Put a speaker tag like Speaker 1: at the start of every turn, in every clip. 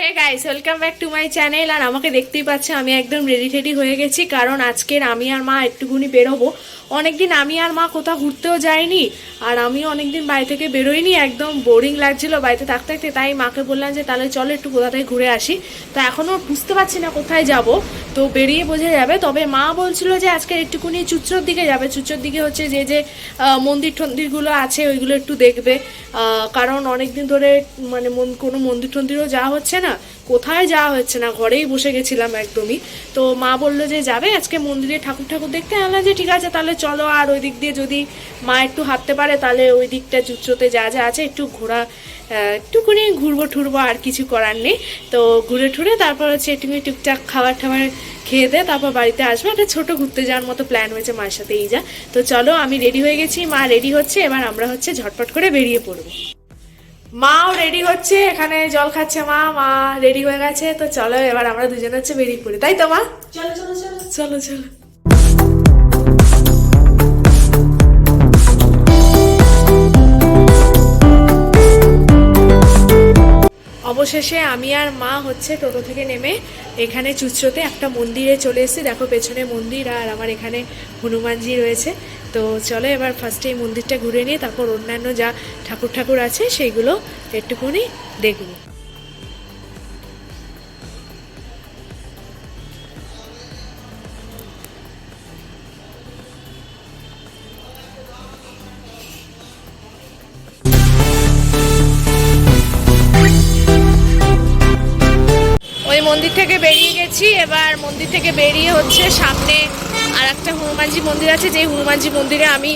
Speaker 1: Hey guys, welcome back to my channel. আর আমাকে দেখতেই পাচ্ছে আমি একদম রেডি টেডি হয়ে গেছি, কারণ আজকের আমি আর মা একটুখানি বেরোবো। অনেকদিন আমি আর মা কোথাও ঘুরতেও যাইনি, আর আমিও অনেকদিন বাড়ি থেকে বেরোইনি, একদম বোরিং লাগছিল বাড়িতে থাকতে থাকতে। তাই মাকে বললাম যে তাহলে চলো একটু কোথা থেকে ঘুরে আসি। তো এখনও বুঝতে পারছি না কোথায় যাব, তো বেরিয়ে বোঝা যাবে। তবে মা বলছিল যে আজকে একটুখানি চুচড়োর দিকে যাবে। চুচড়োর দিকে হচ্ছে যে যে মন্দির টন্দিরগুলো আছে ওইগুলো একটু দেখবে, কারণ অনেকদিন ধরে মানে কোনো মন্দির টন্দিরও যাওয়া হচ্ছে না, কোথায় যাওয়া হচ্ছে না, ঘরেই বসে গেছিলাম একদমই। তো মা বললো যে যাবে আজকে মন্দিরে ঠাকুর ঠাকুর দেখতে। আনলাম যে ঠিক আছে তাহলে চলো। আর ওই দিক দিয়ে যদি মা একটু হাঁটতে পারে তাহলে ওই দিকটা চুচড়োতে যা যা আছে একটু একটুখানি ঘুরবো ঠুরবো, আর কিছু করার নেই। তো ঘুরে ঠুরে তারপর হচ্ছে একটুখানি টুকটাক খাবার টাবার খেয়ে দিয়ে তারপর বাড়িতে আসবো। একটা ছোটো ঘুরতে যাওয়ার মতো প্ল্যান হয়েছে মার সাথে, এই যা। তো চলো, আমি রেডি হয়ে গেছি, মা রেডি হচ্ছে, এবার আমরা হচ্ছে ঝটপট করে বেরিয়ে পড়বো। মাও রেডি হচ্ছে, এখানে জল খাচ্ছে মা রেডি হয়ে গেছে। তো চলো এবার আমরা দুজনে হচ্ছে বেরিয়ে পড়ি, তাই তো মা? চলো চলো চলো চলো চলো। অবশেষে আমি আর মা হচ্ছে টোটো থেকে নেমে এখানে চুচড়োতে একটা মন্দিরে চলে এসেছি। দেখো পেছনে মন্দির, আর আমার এখানে হনুমানজি রয়েছে। তো চলো এবার ফার্স্টে এই মন্দিরটা ঘুরে নিয়ে তারপর অন্যান্য যা ঠাকুর আছে সেইগুলো একটুখানি দেখব। ওই মন্দির থেকে বেরিয়ে গেছি, এবার মন্দির থেকে বেরিয়ে হচ্ছে সামনে আর একটা হনুমানজি মন্দির আছে, যেই হনুমানজি মন্দিরে আমি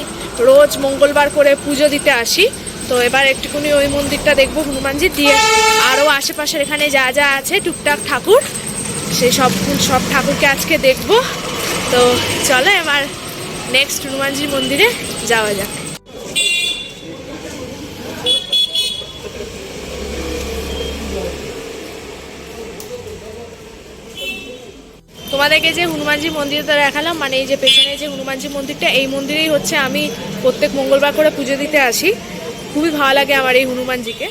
Speaker 1: রোজ মঙ্গলবার করে পুজো দিতে আসি। তো এবার একটুখানি ওই মন্দিরটা দেখবো, হনুমানজি দিয়ে আরও আশেপাশের এখানে যা যা আছে টুকটাক ঠাকুর, সেই সব ঠাকুরকে আজকে দেখবো। তো চলো এবার নেক্সট হনুমানজির মন্দিরে যাওয়া যাক। তোমাদেরকে যে হনুমানজি মন্দিরটা দেখালাম, মানে এই যে পেছনে যে হনুমানজি মন্দিরটা, এই মন্দিরেই হচ্ছে আমি প্রত্যেক মঙ্গলবার করে পুজো দিতে আসি। খুবই ভালো লাগে আমার এই হনুমানজিকে।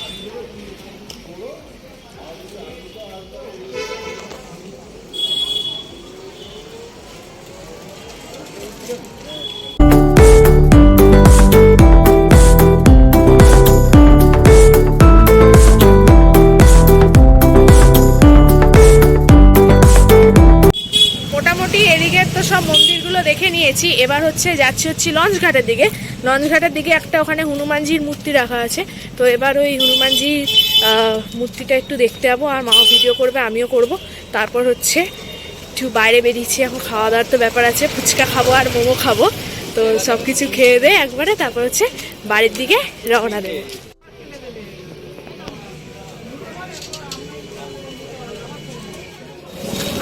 Speaker 1: তো সব মন্দিরগুলো দেখে নিয়েছি, এবার যাচ্ছি লঞ্চঘাটের দিকে। লঞ্চঘাটের দিকে একটা ওখানে হনুমানজির মূর্তি রাখা আছে। তো এবার ওই হনুমানজির মূর্তিটা একটু দেখতে যাবো, আর মাও ভিডিও করবে, আমিও করব। তারপর হচ্ছে একটু বাইরে বেরিয়েছি, এখন খাওয়া দাওয়ার তো ব্যাপার আছে, ফুচকা খাবো আর মোমো খাবো। তো সব কিছু খেয়ে দিয়ে একবারে তারপর হচ্ছে বাড়ির দিকে রওনা দেবো।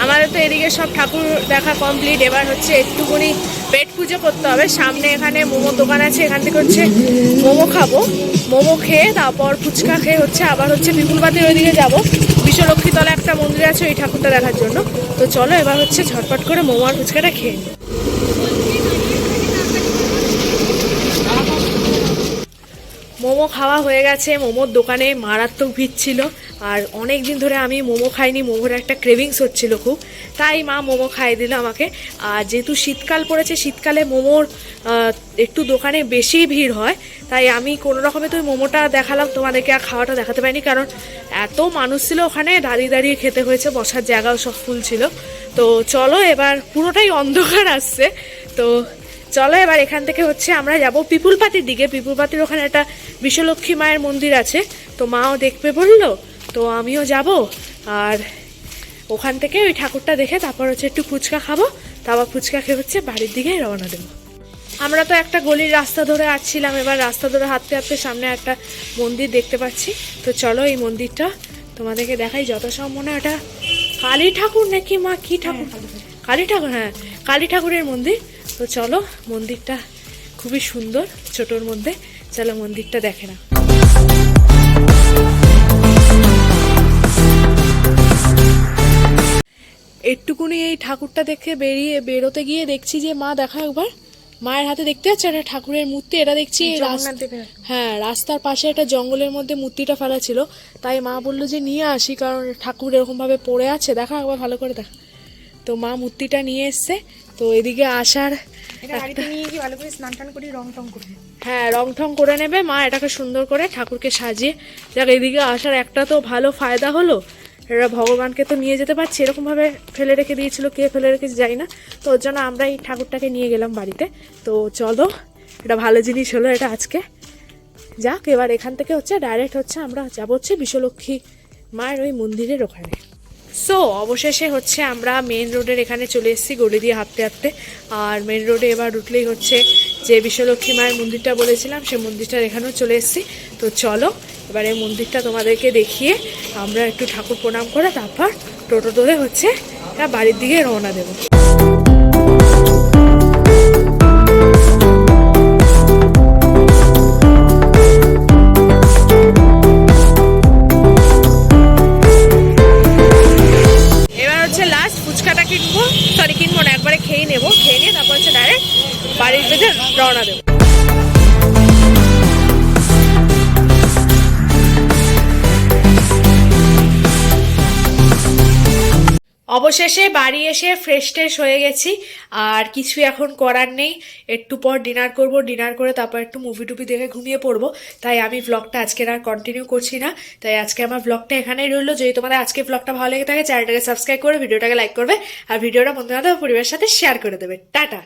Speaker 1: আমাদের তো এদিকে সব ঠাকুর দেখা কমপ্লিট, এবার হচ্ছে একটুখানি পেট পুজো করতে হবে। সামনে এখানে মোমোর দোকান আছে, এখান থেকে হচ্ছে মোমো খাবো। মোমো খেয়ে তারপর ফুচকা খেয়ে হচ্ছে আবার হচ্ছে বিপুলবাতির ওইদিকে যাবো। বিশ্বলক্ষ্মীতলা একটা মন্দির আছে ওই ঠাকুরটা দেখার জন্য। তো চলো এবার হচ্ছে ঝটপট করে মোমো আর ফুচকাটা খেয়ে নিই। মোমো খাওয়া হয়ে গেছে, মোমোর দোকানে মারাত্মক ভিড় ছিল, আর অনেক দিন ধরে আমি মোমো খাইনি, মোমোর একটা ক্রেভিংস হচ্ছিল খুব, তাই মা মোমো খাইয়ে দিল আমাকে। আর যেহেতু শীতকাল পড়েছে, শীতকালে মোমোর একটু দোকানে বেশি ভিড় হয়, তাই আমি কোনো রকমে তো মোমোটা দেখালাম তোমাদেরকে, আর খাওয়াটা দেখাতে পারিনি, কারণ এত মানুষ ছিল ওখানে, দাঁড়িয়ে দাঁড়িয়ে খেতে হয়েছে, বসার জায়গাও সব ফুল ছিল। তো চলো এবার পুরোটাই অন্ধকার আসছে। তো চলো এবার এখান থেকে হচ্ছে আমরা যাব পিপুলপাতির দিকে। পিপুলপাতির ওখানে একটা বিশ্বলক্ষ্মী মায়ের মন্দির আছে, তো মাও দেখবে বললো, তো আমিও যাব। আর ওখান থেকে ওই ঠাকুরটা দেখে তারপর হচ্ছে একটু ফুচকা খাবো, তারপর ফুচকা খেয়ে হচ্ছে বাড়ির দিকে রওনা দেবো। আমরা তো একটা গলির রাস্তা ধরে আসছিলাম, এবার রাস্তা ধরে হাঁটতে হাঁটতে সামনে একটা মন্দির দেখতে পাচ্ছি। তো চলো এই মন্দিরটা তোমাদেরকে দেখাই। যত সব মনে হয় এটা কালী ঠাকুর নাকি মা, কি ঠাকুর? কালী ঠাকুর, হ্যাঁ কালী ঠাকুরের মন্দির। তো চলো, মন্দিরটা খুবই সুন্দর, ছোটোর মধ্যে। চলো মন্দিরটা দেখে না। একটুকুনি এই ঠাকুরটা দেখে বেরোতে গিয়ে দেখছি যে মা দেখা একবার মায়ের হাতে দেখতে পাচ্ছ একটা ঠাকুরের মূর্তি, এটা দেখছি হ্যাঁ রাস্তার পাশে একটা জঙ্গলের মধ্যে মূর্তিটা ফেলা ছিল, তাই মা বললো যে নিয়ে আসি, কারণ ঠাকুর এরকম ভাবে পড়ে আছে, দেখা একবার ভালো করে দেখা। তো মা মূর্তিটা নিয়ে এসছে। তো এদিকে আসার হ্যাঁ রং টং করে নেবে মা, এটাকে সুন্দর করে ঠাকুরকে সাজিয়ে। যাক এদিকে আসার একটা তো ভালো ফায়দা হলো, এরা ভগবানকে তো নিয়ে যেতে পারছি, এরকমভাবে ফেলে রেখে দিয়েছিল, কে ফেলে রেখেছে যাই না, তো ওর জন্য আমরা এই ঠাকুরটাকে নিয়ে গেলাম বাড়িতে। তো চলো, এটা ভালো জিনিস হলো এটা আজকে। যাক এবার এখান থেকে হচ্ছে ডাইরেক্ট হচ্ছে আমরা যাবো হচ্ছে বিশ্বলক্ষ্মী মায়ের ওই মন্দিরের ওখানে। সো অবশেষে হচ্ছে আমরা মেন রোডের এখানে চলে এসেছি গলি দিয়ে হাঁটতে হাঁটতে। আর মেন রোডে এবার উঠলেই হচ্ছে যে বিশ্বলক্ষ্মী মায়ের মন্দিরটা বলেছিলাম, সেই মন্দিরটার এখানেও চলে এসেছি। তো চলো এবার এই মন্দিরটা তোমাদেরকে দেখিয়ে আমরা একটু ঠাকুর প্রণাম করে তারপর টোটো ধরে হচ্ছে বাড়ির দিকে রওনা দেবো। কিনবো না, একবারে খেয়ে নেবো, খেয়ে নিয়ে তারপর হচ্ছে ডাইরেক্ট বাড়ির দিকে রওনা দেবো। অবশেষে বাড়ি এসে ফ্রেশ ট্রেশ হয়ে গেছি, আর কিছু এখন করার নেই, একটু পর ডিনার করব, ডিনার করে তারপর একটু মুভি টুভি দেখে ঘুমিয়ে পড়বো। তাই আমি ব্লগটা আজকের আর কন্টিনিউ করছি না, তাই আজকে আমার ব্লগটা এখানেই রইলো। যদি তোমাদের আজকে ব্লগটা ভালো লেগে থাকে চ্যানেলটাকে সাবস্ক্রাইব করে ভিডিওটাকে লাইক করবে, আর ভিডিওটা বন্ধু বান্ধব পরিবারের সাথে শেয়ার করে দেবে। টাটা।